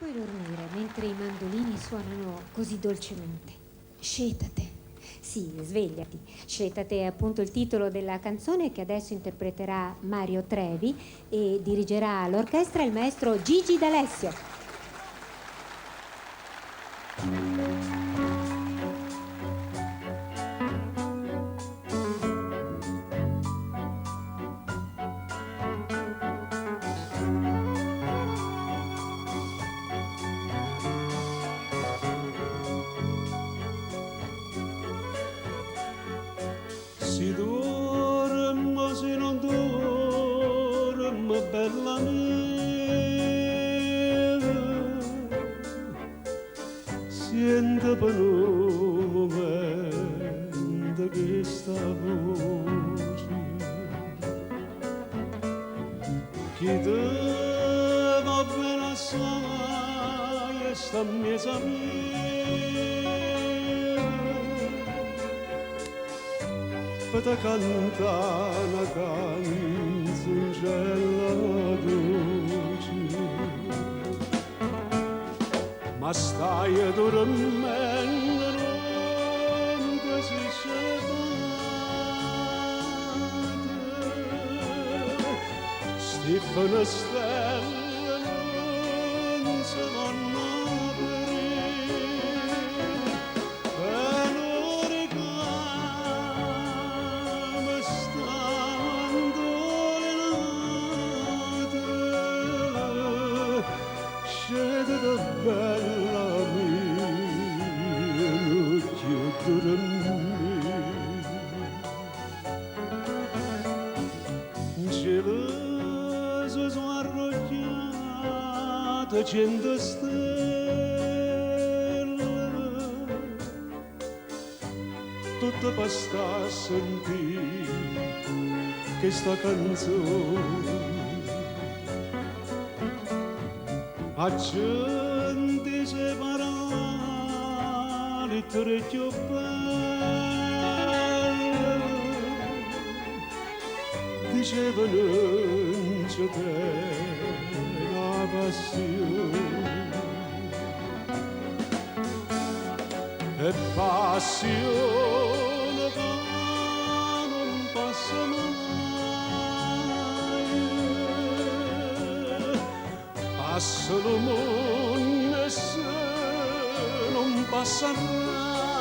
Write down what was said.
puoi dormire mentre i mandolini suonano così dolcemente. Scetate. Sì, svegliati. Scetate è appunto il titolo della canzone che adesso interpreterà Mario Trevi e dirigerà l'orchestra il maestro Gigi D'Alessio. Si dorme, si non dorme, bella mia, sente per un momento questa voce che te va bene assai e sta mesa mia. Per cantare una canzoncella dolce, ma stai a dormendo non ti si scevate, Stefano stelle non si vanno bella mia, non chiudere me. Geloso sono arrocchiato, cento stelle, tutto per sta a sentire questa canzone. Accende separare tre più belle, diceva non c'è la passione, e passione che non passa mai. Passa il mondo e se non passa mai.